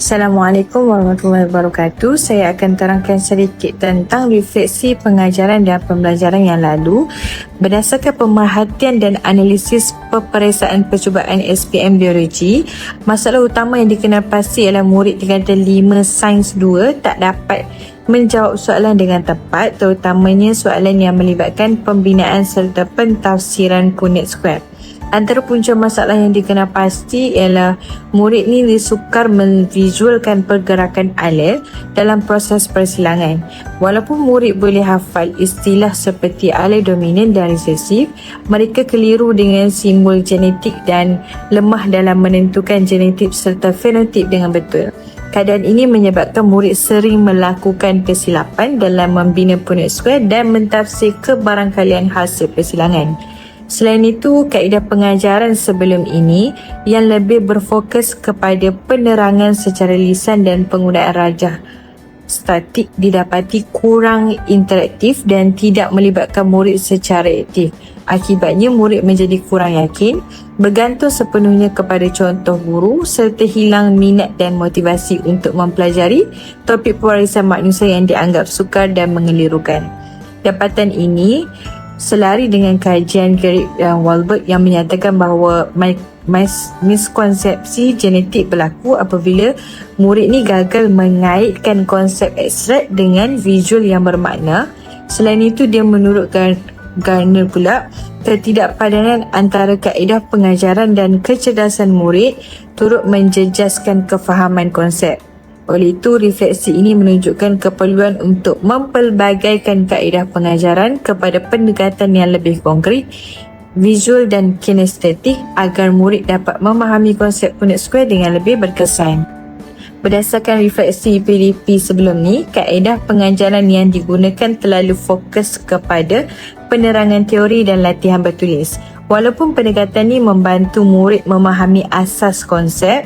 Assalamualaikum warahmatullahi wabarakatuh. Saya akan terangkan sedikit tentang refleksi pengajaran dan pembelajaran yang lalu berdasarkan pemerhatian dan analisis peperiksaan percubaan SPM Biologi. Masalah utama yang dikenalpasti ialah murid tingkatan 5 Sains 2 tak dapat menjawab soalan dengan tepat, terutamanya soalan yang melibatkan pembinaan serta pentafsiran Punnett Square. Antara punca masalah yang dikenal pasti ialah murid ni disukar menvisualkan pergerakan alel dalam proses persilangan. Walaupun murid boleh hafal istilah seperti alel dominan dan resesif, mereka keliru dengan simbol genetik dan lemah dalam menentukan genetik serta fenotip dengan betul. Keadaan ini menyebabkan murid sering melakukan kesilapan dalam membina Punnett Square dan mentafsir kebarangkalian hasil persilangan. Selain itu, kaedah pengajaran sebelum ini yang lebih berfokus kepada penerangan secara lisan dan penggunaan rajah statik didapati kurang interaktif dan tidak melibatkan murid secara aktif. Akibatnya, murid menjadi kurang yakin, bergantung sepenuhnya kepada contoh guru serta hilang minat dan motivasi untuk mempelajari topik pewarisan manusia yang dianggap sukar dan mengelirukan. Dapatan ini selari dengan kajian Garrett dan Wahlberg yang menyatakan bahawa miskonsepsi genetik berlaku apabila murid ni gagal mengaitkan konsep abstrak dengan visual yang bermakna. Selain itu, dia menurut Garner pula, ketidakpadanan antara kaedah pengajaran dan kecerdasan murid turut menjejaskan kefahaman konsep. Oleh itu, refleksi ini menunjukkan keperluan untuk mempelbagaikan kaedah pengajaran kepada pendekatan yang lebih konkret, visual dan kinestetik agar murid dapat memahami konsep Punnett Square dengan lebih berkesan. Berdasarkan refleksi PDP sebelum ni, kaedah pengajaran yang digunakan terlalu fokus kepada penerangan teori dan latihan bertulis. Walaupun pendekatan ini membantu murid memahami asas konsep,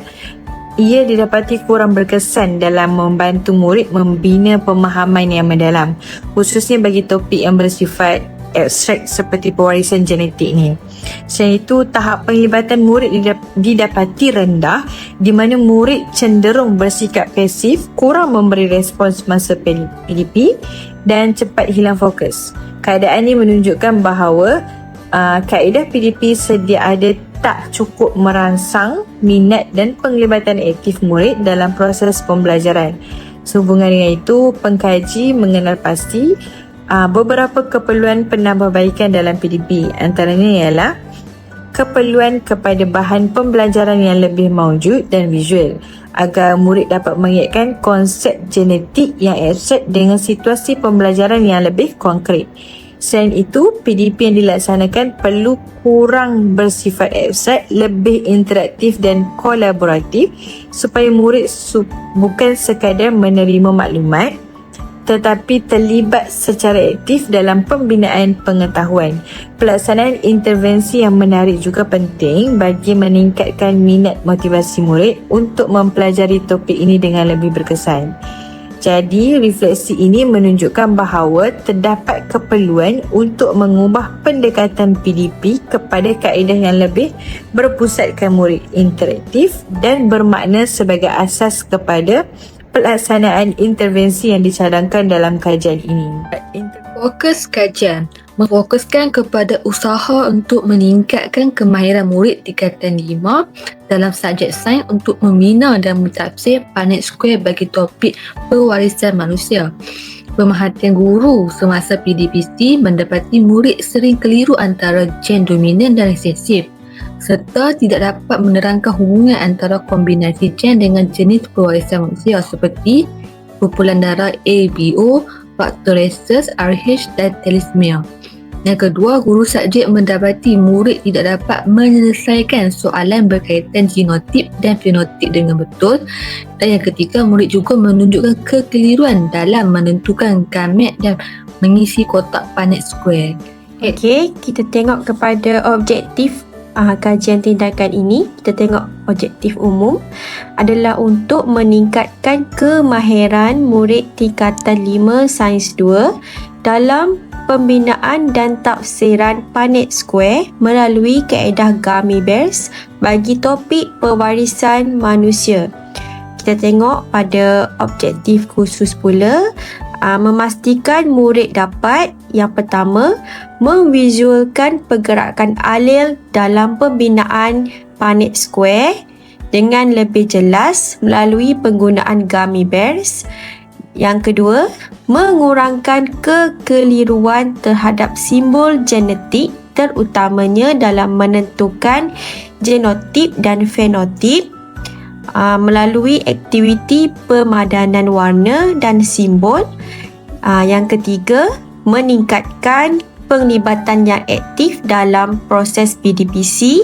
ia didapati kurang berkesan dalam membantu murid membina pemahaman yang mendalam, khususnya bagi topik yang bersifat abstrak seperti pewarisan genetik ni. Selain itu, tahap penglibatan murid didapati rendah di mana murid cenderung bersikap pasif, kurang memberi respons masa PDP dan cepat hilang fokus. Keadaan ini menunjukkan bahawa kaedah PDP sedia ada tak cukup merangsang minat dan penglibatan aktif murid dalam proses pembelajaran. Sehubungan dengan itu, pengkaji mengenal pasti beberapa keperluan penambahbaikan dalam PDP. Antaranya ialah keperluan kepada bahan pembelajaran yang lebih maujud dan visual agar murid dapat mengaitkan konsep genetik yang abstrak dengan situasi pembelajaran yang lebih konkret. Selain itu, PDP yang dilaksanakan perlu kurang bersifat abstrak, lebih interaktif dan kolaboratif supaya murid bukan sekadar menerima maklumat tetapi terlibat secara aktif dalam pembinaan pengetahuan. Pelaksanaan intervensi yang menarik juga penting bagi meningkatkan minat motivasi murid untuk mempelajari topik ini dengan lebih berkesan. Jadi, refleksi ini menunjukkan bahawa terdapat keperluan untuk mengubah pendekatan PDP kepada kaedah yang lebih berpusatkan murid interaktif dan bermakna sebagai asas kepada pelaksanaan intervensi yang dicadangkan dalam kajian ini. Fokus kajian memfokuskan kepada usaha untuk meningkatkan kemahiran murid tingkatan 5 dalam subjek sains untuk membina dan mentafsir Punnett Square bagi topik pewarisan manusia. Pemerhatian guru semasa PDPC mendapati murid sering keliru antara gen dominan dan resesif serta tidak dapat menerangkan hubungan antara kombinasi gen dengan jenis pewarisan manusia seperti kumpulan darah ABO, faktor rhesus, RH dan thalassemia. Yang kedua, guru subjek mendapati murid tidak dapat menyelesaikan soalan berkaitan genotip dan fenotip dengan betul. Dan yang ketiga, murid juga menunjukkan kekeliruan dalam menentukan gamet dan mengisi kotak Punnett Square. Okey, kita tengok kepada objektif kajian tindakan ini. Kita tengok objektif umum adalah untuk meningkatkan kemahiran murid tingkatan 5 Sains 2 dalam pembinaan dan tafsiran Punnett Square melalui kaedah Gummy Bears bagi topik pewarisan manusia. kita tengok pada objektif khusus pula. Memastikan murid dapat, yang pertama, memvisualkan pergerakan alel dalam pembinaan Punnett Square dengan lebih jelas melalui penggunaan gummy bears. Yang kedua, mengurangkan kekeliruan terhadap simbol genetik, terutamanya dalam menentukan genotip dan fenotip melalui aktiviti pemadanan warna dan simbol. Yang ketiga, meningkatkan penglibatan yang aktif dalam proses PDPC.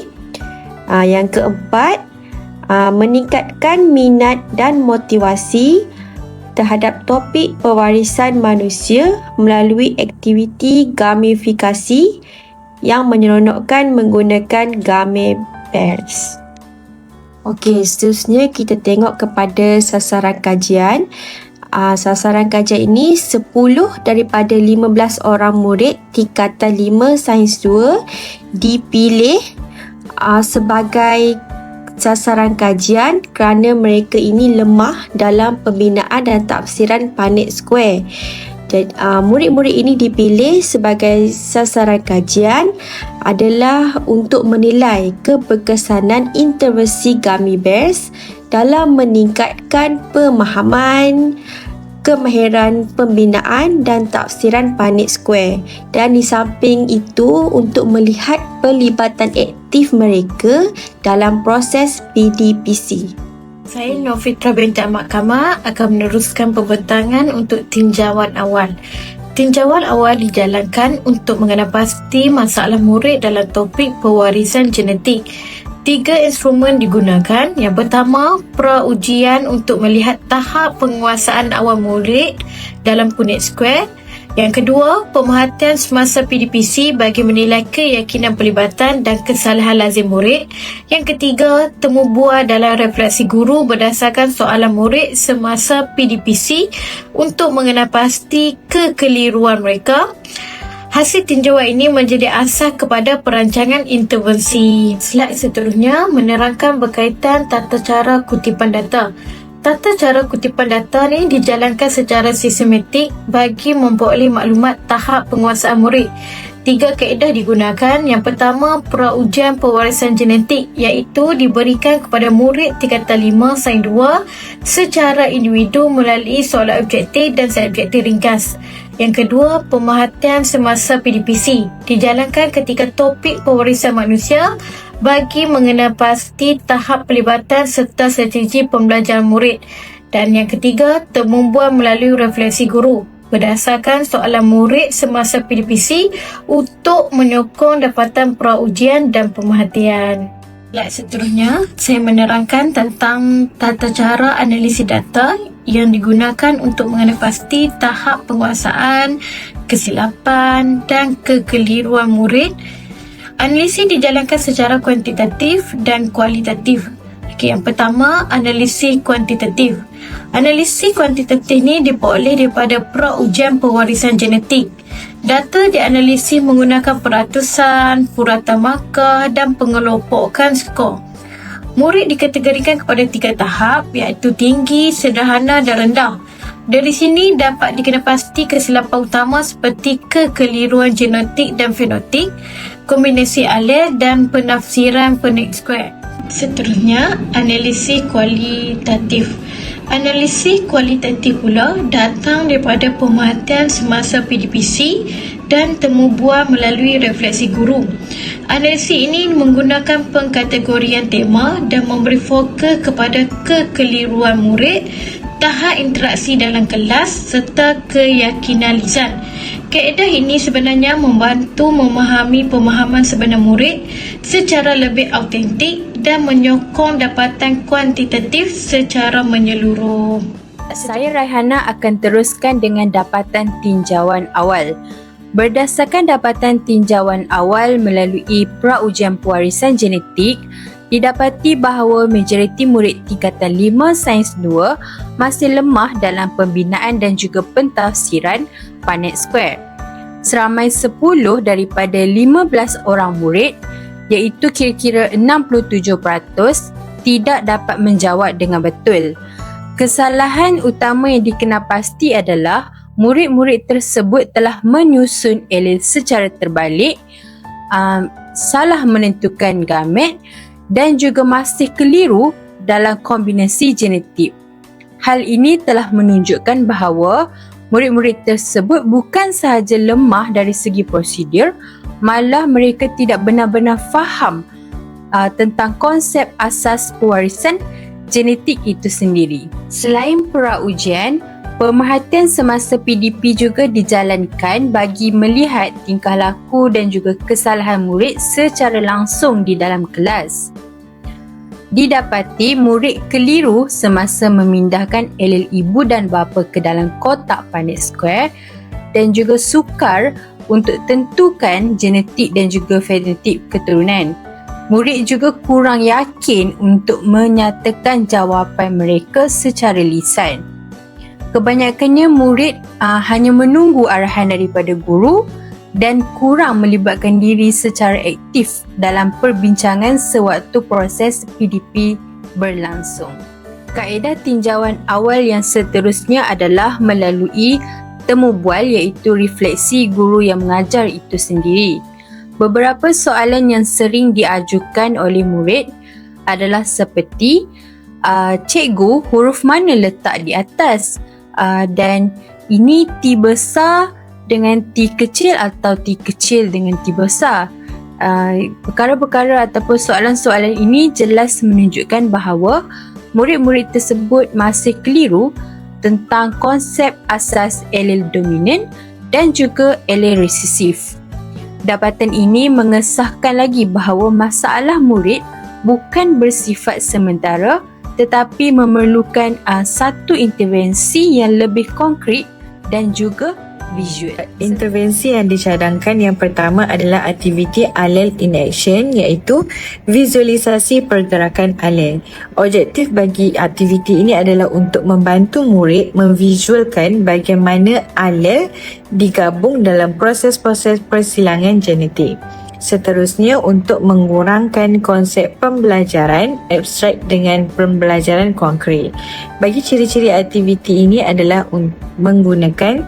Yang keempat, meningkatkan minat dan motivasi terhadap topik pewarisan manusia melalui aktiviti gamifikasi yang menyeronokkan menggunakan gummy bears. Okey, seterusnya kita tengok kepada sasaran kajian. Sasaran kajian ini 10 daripada 15 orang murid tingkatan 5 Sains 2 dipilih sebagai sasaran kajian kerana mereka ini lemah dalam pembinaan dan tafsiran Punnett Square. Jadi, murid-murid ini dipilih sebagai sasaran kajian adalah untuk menilai keberkesanan intervensi gummy bears dalam meningkatkan pemahaman, kemahiran pembinaan dan tafsiran Punnett Square, dan di samping itu untuk melihat pelibatan aktif mereka dalam proses PDPC. Saya Novitra binti Ahmad Kamal akan meneruskan pembentangan untuk tinjauan awal. Tinjauan awal dijalankan untuk mengenal pasti masalah murid dalam topik pewarisan genetik. 3 instrumen digunakan. Yang pertama, pra-ujian untuk melihat tahap penguasaan awal murid dalam Punnett Square. Yang kedua, pemerhatian semasa PDPC bagi menilai keyakinan pelibatan dan kesalahan lazim murid. Yang ketiga, temu buah dalam refleksi guru berdasarkan soalan murid semasa PDPC untuk mengenal pasti kekeliruan mereka. Hasil tinjauan ini menjadi asas kepada perancangan intervensi. Slide seterusnya menerangkan berkaitan tata cara kutipan data. Tata cara kutipan data ni dijalankan secara sistematik bagi memperoleh maklumat tahap penguasaan murid. 3 kaedah digunakan. Yang pertama, pra-ujian pewarisan genetik, iaitu diberikan kepada murid tingkatan 5 Sains 2 secara individu melalui soalan objektif dan set objektif ringkas. Yang kedua, pemerhatian semasa PDPC dijalankan ketika topik pewarisan manusia bagi mengenal pasti tahap pelibatan serta strategi pembelajaran murid. Dan yang ketiga, temu buah melalui refleksi guru berdasarkan soalan murid semasa PDPC untuk menyokong dapatan pra-ujian dan pemerhatian. Seterusnya, saya menerangkan tentang tata cara analisis data yang digunakan untuk mengenal pasti tahap penguasaan, kesilapan dan kekeliruan murid. Analisis dijalankan secara kuantitatif dan kualitatif. Yang pertama, analisis kuantitatif. Analisis kuantitatif ini diperoleh daripada pra-ujian pewarisan genetik. Data dianalisis menggunakan peratusan, puratan markah dan pengelompokan skor. Murid dikategorikan kepada 3 tahap, iaitu tinggi, sederhana dan rendah. Dari sini dapat dikenal pasti kesilapan utama seperti kekeliruan genetik dan fenotip, kombinasi alel dan penafsiran Punnett Square. Seterusnya, analisis kualitatif. Analisis kualitatif pula datang daripada pemerhatian semasa PDPC dan temu buah melalui refleksi guru. Analisis ini menggunakan pengkategorian tema dan memberi fokus kepada kekeliruan murid, tahap interaksi dalam kelas serta keyakinan lisan. Kaedah ini sebenarnya membantu memahami pemahaman sebenar murid secara lebih autentik dan menyokong dapatan kuantitatif secara menyeluruh. Saya Raihana akan teruskan dengan dapatan tinjauan awal. Berdasarkan dapatan tinjauan awal melalui pra-ujian pewarisan genetik, didapati bahawa majoriti murid tingkatan 5 Sains 2 masih lemah dalam pembinaan dan juga pentafsiran Punnett Square. Seramai 10 daripada 15 orang murid, iaitu kira-kira 67%, tidak dapat menjawab dengan betul. Kesalahan utama yang dikenal pasti adalah murid-murid tersebut telah menyusun alel secara terbalik, salah menentukan gamet dan juga masih keliru dalam kombinasi genetik. Hal ini telah menunjukkan bahawa murid-murid tersebut bukan sahaja lemah dari segi prosedur, malah mereka tidak benar-benar faham tentang konsep asas pewarisan genetik itu sendiri. Selain pra-ujian, pemerhatian semasa PDP juga dijalankan bagi melihat tingkah laku dan juga kesalahan murid secara langsung di dalam kelas. Didapati murid keliru semasa memindahkan alel ibu dan bapa ke dalam kotak Punnett square dan juga sukar untuk tentukan genetik dan juga fenotip keturunan. Murid juga kurang yakin untuk menyatakan jawapan mereka secara lisan. Kebanyakannya murid hanya menunggu arahan daripada guru dan kurang melibatkan diri secara aktif dalam perbincangan sewaktu proses PDP berlangsung. Kaedah tinjauan awal yang seterusnya adalah melalui temu bual, iaitu refleksi guru yang mengajar itu sendiri. Beberapa soalan yang sering diajukan oleh murid adalah seperti cikgu, huruf mana letak di atas, dan ini T besar dengan T kecil atau T kecil dengan T besar. Perkara-perkara ataupun soalan-soalan ini jelas menunjukkan bahawa murid-murid tersebut masih keliru tentang konsep asas alel dominan dan juga alel resesif. Dapatan ini mengesahkan lagi bahawa masalah murid bukan bersifat sementara tetapi memerlukan satu intervensi yang lebih konkret dan juga visual. Intervensi yang dicadangkan yang pertama adalah aktiviti alel in action, iaitu visualisasi pergerakan alel. Objektif bagi aktiviti ini adalah untuk membantu murid memvisualkan bagaimana alel digabung dalam proses-proses persilangan genetik. Seterusnya, untuk mengurangkan konsep pembelajaran abstrak dengan pembelajaran konkret. Bagi ciri-ciri aktiviti ini adalah menggunakan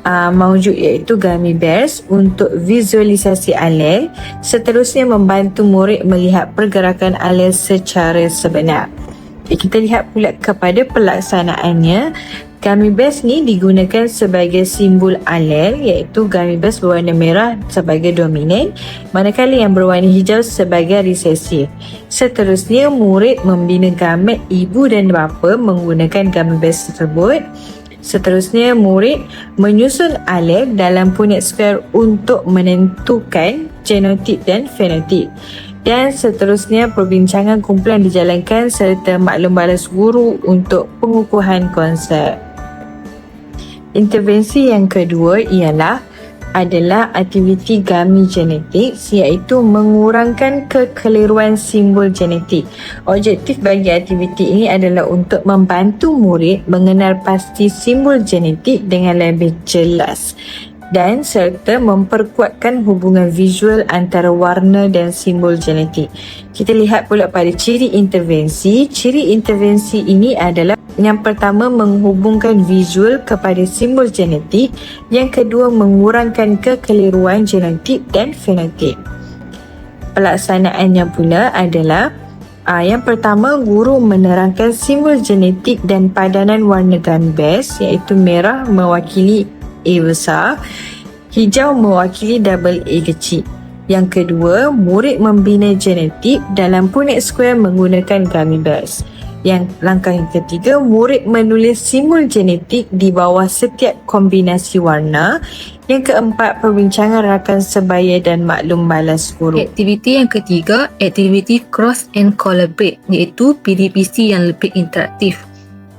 mawujud, iaitu gummy bears, untuk visualisasi alel. Seterusnya, membantu murid melihat pergerakan alel secara sebenar. Kita lihat pula kepada pelaksanaannya. Gummy bears ni digunakan sebagai simbol alel, iaitu gummy bears berwarna merah sebagai dominan, manakala yang berwarna hijau sebagai resesif. Seterusnya, murid membina gamet ibu dan bapa menggunakan gummy bears tersebut. Seterusnya, murid menyusun alel dalam Punnett square untuk menentukan genotip dan fenotip. Dan seterusnya, perbincangan kumpulan dijalankan serta maklum balas guru untuk pengukuhan konsep. Intervensi yang kedua adalah aktiviti gummy genetics, iaitu mengurangkan kekeliruan simbol genetik. Objektif bagi aktiviti ini adalah untuk membantu murid mengenal pasti simbol genetik dengan lebih jelas dan serta memperkuatkan hubungan visual antara warna dan simbol genetik. Kita lihat pula pada ciri intervensi. Ciri intervensi ini adalah yang pertama, menghubungkan visual kepada simbol genetik. Yang kedua, mengurangkan kekeliruan genotip dan fenotip. Pelaksanaannya pula adalah yang pertama, guru menerangkan simbol genetik dan padanan warna gummy bears, iaitu merah mewakili A besar, hijau mewakili double A kecil. Yang kedua, murid membina genetik dalam Punnett square menggunakan gummy bears. Yang langkah yang ketiga, murid menulis simbol genetik di bawah setiap kombinasi warna. Yang keempat, perbincangan rakan sebaya dan maklum balas guru. Aktiviti yang ketiga, aktiviti cross and collaborate, iaitu PDPC yang lebih interaktif.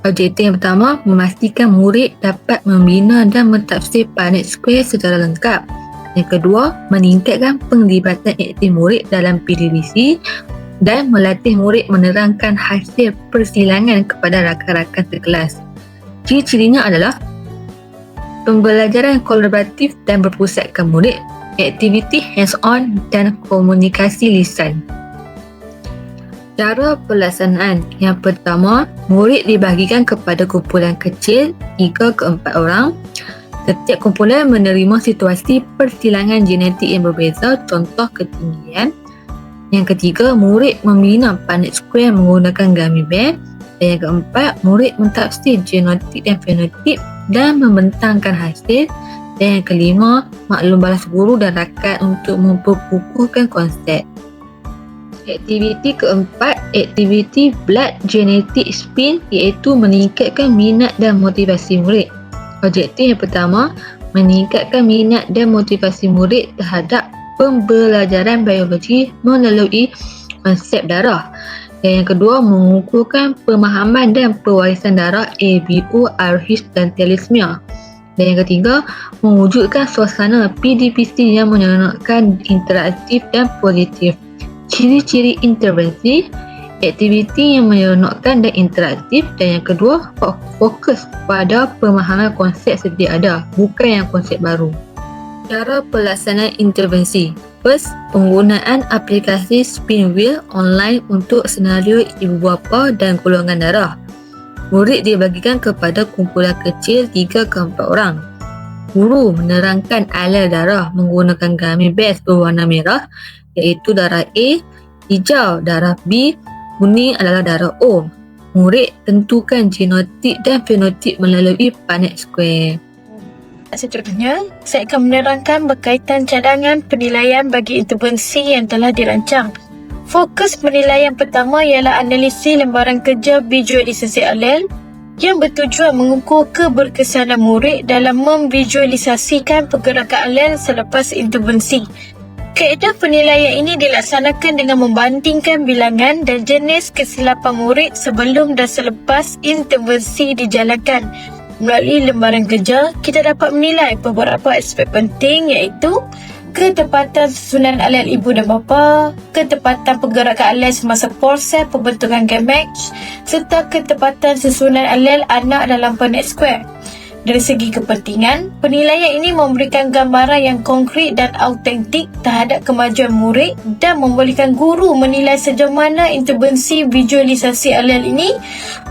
Objektif yang pertama, memastikan murid dapat membina dan mentafsir Punnett square secara lengkap. Yang kedua, meningkatkan penglibatan aktif murid dalam PDPC dan melatih murid menerangkan hasil persilangan kepada rakan-rakan sekelas. Ciri-cirinya adalah pembelajaran kolaboratif dan berpusatkan murid, aktiviti hands-on dan komunikasi lisan. Cara pelaksanaan. Yang pertama, murid dibahagikan kepada kumpulan kecil 3 ke 4 orang. Setiap kumpulan menerima situasi persilangan genetik yang berbeza, contoh ketinggian. Yang ketiga, murid membina Punnett square menggunakan gummy bear. Dan yang keempat, murid mentafsir genotik dan fenotip dan membentangkan hasil. Dan yang kelima, maklum balas guru dan rakan untuk memperkukuhkan konsep. Aktiviti keempat, aktiviti blood genetic spin, iaitu meningkatkan minat dan motivasi murid. Objektif yang pertama, meningkatkan minat dan motivasi murid terhadap pembelajaran biologi melalui konsep darah. Dan yang kedua, mengukuhkan pemahaman dan pewarisan darah ABO, Arhis dan Thalassemia. Dan yang ketiga, mewujudkan suasana PDPC yang menyenangkan, interaktif dan positif. Ciri-ciri intervensi, aktiviti yang menyeronokkan dan interaktif. Dan yang kedua, fokus pada pemahaman konsep sedia ada, bukan yang konsep baru. Cara pelaksanaan intervensi. First, penggunaan aplikasi Spinwheel online untuk senario ibu bapa dan golongan darah. Murid dibagikan kepada kumpulan kecil 3 ke 4 orang. Guru menerangkan alel darah menggunakan gummy bears berwarna merah, iaitu darah A, hijau darah B, kuning adalah darah O. Murid tentukan genotik dan fenotip melalui Punnett square. Seterusnya, saya akan menerangkan berkaitan cadangan penilaian bagi intervensi yang telah dirancang. Fokus penilaian pertama ialah analisis lembaran kerja visualisasi alel yang bertujuan mengukur keberkesanan murid dalam memvisualisasikan pergerakan alel selepas intervensi. Kaedah penilaian ini dilaksanakan dengan membandingkan bilangan dan jenis kesilapan murid sebelum dan selepas intervensi dijalankan. Melalui lembaran kerja, kita dapat menilai beberapa aspek penting, iaitu ketepatan susunan alel ibu dan bapa, ketepatan pergerakan alel semasa proses pembentukan gametes, serta ketepatan susunan alel anak dalam Punnett square. Dari segi kepentingan, penilaian ini memberikan gambaran yang konkret dan autentik terhadap kemajuan murid dan membolehkan guru menilai sejauh mana intervensi visualisasi alel ini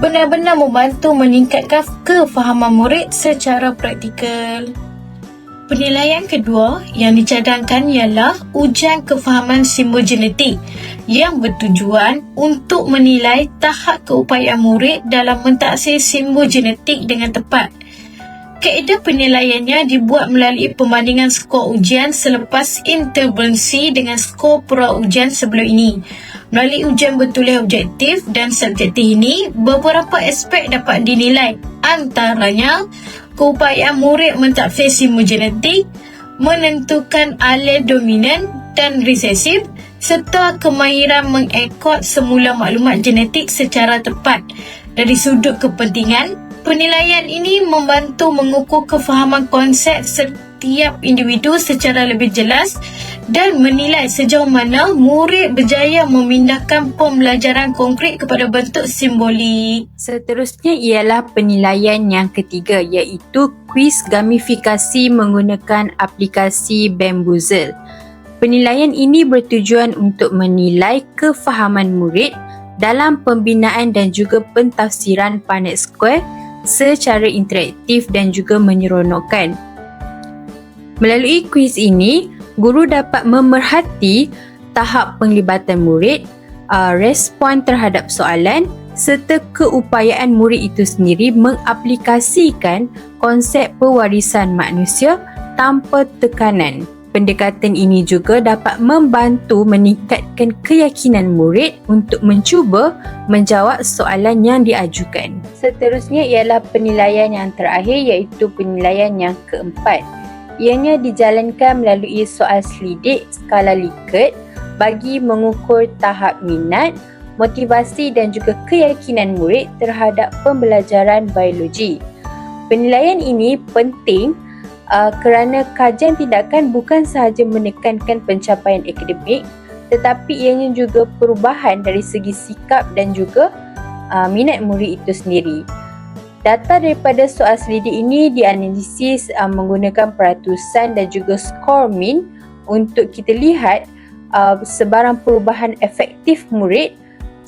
benar-benar membantu meningkatkan kefahaman murid secara praktikal. Penilaian kedua yang dicadangkan ialah ujian kefahaman simbol genetik yang bertujuan untuk menilai tahap keupayaan murid dalam mentaksir simbol genetik dengan tepat. Kaedah penilaiannya dibuat melalui pembandingan skor ujian selepas intervensi dengan skor pra-ujian sebelum ini. Melalui ujian bertulis objektif dan subjektif ini, beberapa aspek dapat dinilai. Antaranya, keupayaan murid mentafsir simbol genetik, menentukan alel dominan dan resesif, serta kemahiran mengekod semula maklumat genetik secara tepat. Dari sudut kepentingan, penilaian ini membantu mengukur kefahaman konsep setiap individu secara lebih jelas dan menilai sejauh mana murid berjaya memindahkan pembelajaran konkret kepada bentuk simbolik. Seterusnya ialah penilaian yang ketiga, iaitu kuis gamifikasi menggunakan aplikasi Bamboozle. Penilaian ini bertujuan untuk menilai kefahaman murid dalam pembinaan dan juga pentafsiran Punnett square secara interaktif dan juga menyeronokkan. Melalui kuis ini, guru dapat memerhati tahap penglibatan murid, respon terhadap soalan serta keupayaan murid itu sendiri mengaplikasikan konsep pewarisan manusia tanpa tekanan. Pendekatan ini juga dapat membantu meningkatkan keyakinan murid untuk mencuba menjawab soalan yang diajukan. Seterusnya ialah penilaian yang terakhir, iaitu penilaian yang keempat. Ianya dijalankan melalui soal selidik skala Likert bagi mengukur tahap minat, motivasi dan juga keyakinan murid terhadap pembelajaran biologi. Penilaian ini penting kerana kajian tindakan bukan sahaja menekankan pencapaian akademik, tetapi ianya juga perubahan dari segi sikap dan juga minat murid itu sendiri. Data daripada soal selidik ini dianalisis menggunakan peratusan dan juga skor min untuk kita lihat sebarang perubahan efektif murid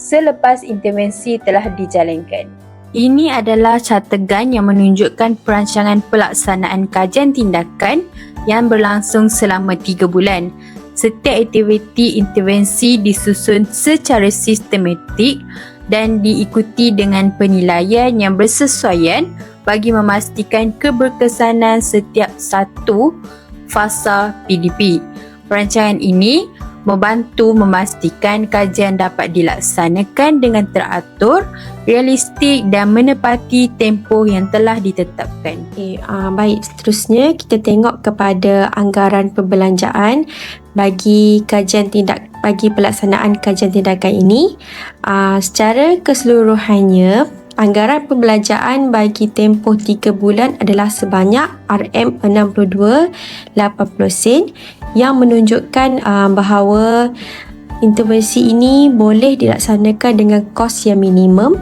selepas intervensi telah dijalankan. Ini adalah categan yang menunjukkan perancangan pelaksanaan kajian tindakan yang berlangsung selama 3 bulan. Setiap aktiviti intervensi disusun secara sistematik dan diikuti dengan penilaian yang bersesuaian bagi memastikan keberkesanan setiap satu fasa PDP. Perancangan ini membantu memastikan kajian dapat dilaksanakan dengan teratur, realistik dan menepati tempoh yang telah ditetapkan. Baik, seterusnya kita tengok kepada anggaran perbelanjaan bagi pelaksanaan kajian tindakan ini. Secara keseluruhannya, anggaran perbelanjaan bagi tempoh 3 bulan adalah sebanyak RM62.80 yang menunjukkan bahawa intervensi ini boleh dilaksanakan dengan kos yang minimum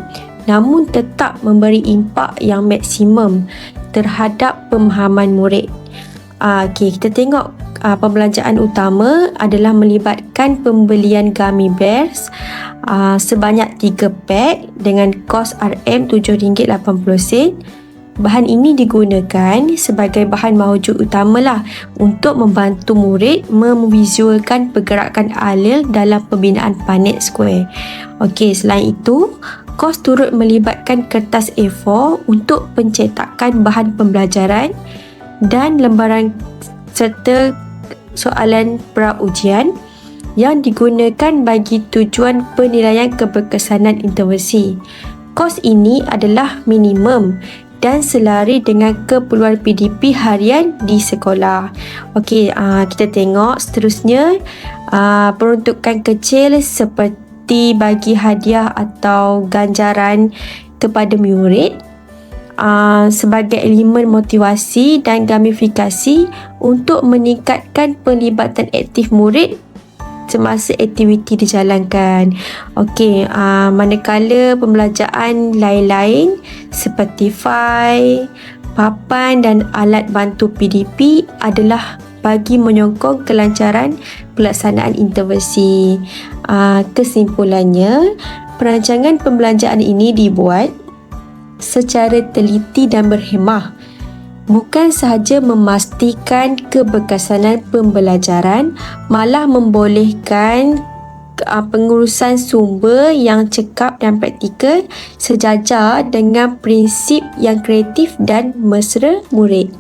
namun tetap memberi impak yang maksimum terhadap pemahaman murid. Kita tengok perbelanjaan utama adalah melibatkan pembelian gummy bears sebanyak 3 pack dengan kos RM7.80. Bahan ini digunakan sebagai bahan mawjud utamalah untuk membantu murid memvisualkan pergerakan alil dalam pembinaan Punnett Square. Selain itu, kos turut melibatkan kertas A4 untuk pencetakan bahan pembelajaran dan lembaran serta soalan pra-ujian yang digunakan bagi tujuan penilaian keberkesanan intervensi. Kos ini adalah minimum dan selari dengan keperluan PDP harian di sekolah. Kita tengok seterusnya peruntukan kecil seperti bagi hadiah atau ganjaran kepada murid sebagai elemen motivasi dan gamifikasi untuk meningkatkan pelibatan aktif murid semasa aktiviti dijalankan. Manakala pembelajaran lain-lain seperti file, papan dan alat bantu PDP adalah bagi menyokong kelancaran pelaksanaan intervensi. Kesimpulannya, perancangan pembelajaran ini dibuat secara teliti dan berhemah, bukan sahaja memastikan keberkesanan pembelajaran, malah membolehkan pengurusan sumber yang cekap dan praktikal sejajar dengan prinsip yang kreatif dan mesra murid.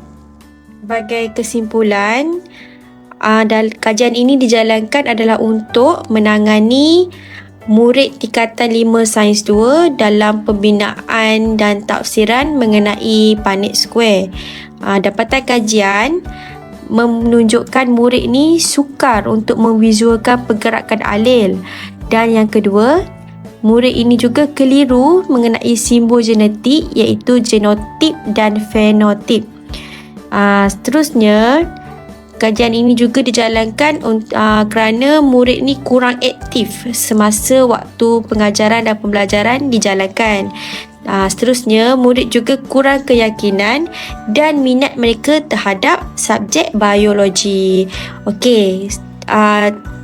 Sebagai kesimpulan, kajian ini dijalankan adalah untuk menangani murid tingkatan 5 Sains 2 dalam pembinaan dan tafsiran mengenai Punnett Square. Dapatan kajian menunjukkan murid ni sukar untuk memvisualkan pergerakan alil. Dan yang kedua, murid ini juga keliru mengenai simbol genetik iaitu genotip dan fenotip. Seterusnya, kajian ini juga dijalankan kerana murid ni kurang aktif semasa waktu pengajaran dan pembelajaran dijalankan. Seterusnya, murid juga kurang keyakinan dan minat mereka terhadap subjek biologi.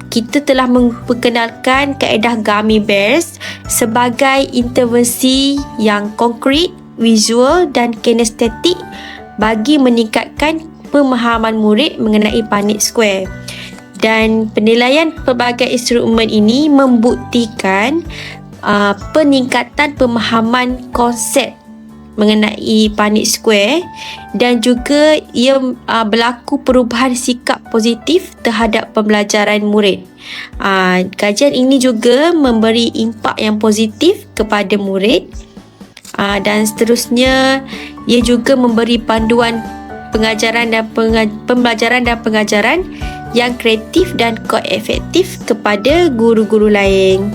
Kita telah memperkenalkan kaedah gummy bears sebagai intervensi yang konkret, visual dan kinestetik bagi meningkatkan pemahaman murid mengenai Punnett Square. Dan penilaian pelbagai instrumen ini membuktikan peningkatan pemahaman konsep mengenai Punnett Square dan juga ia berlaku perubahan sikap positif terhadap pembelajaran murid. Kajian ini juga memberi impak yang positif kepada murid dan seterusnya ia juga memberi panduan pengajaran dan pembelajaran dan pengajaran yang kreatif dan koefektif kepada guru-guru lain.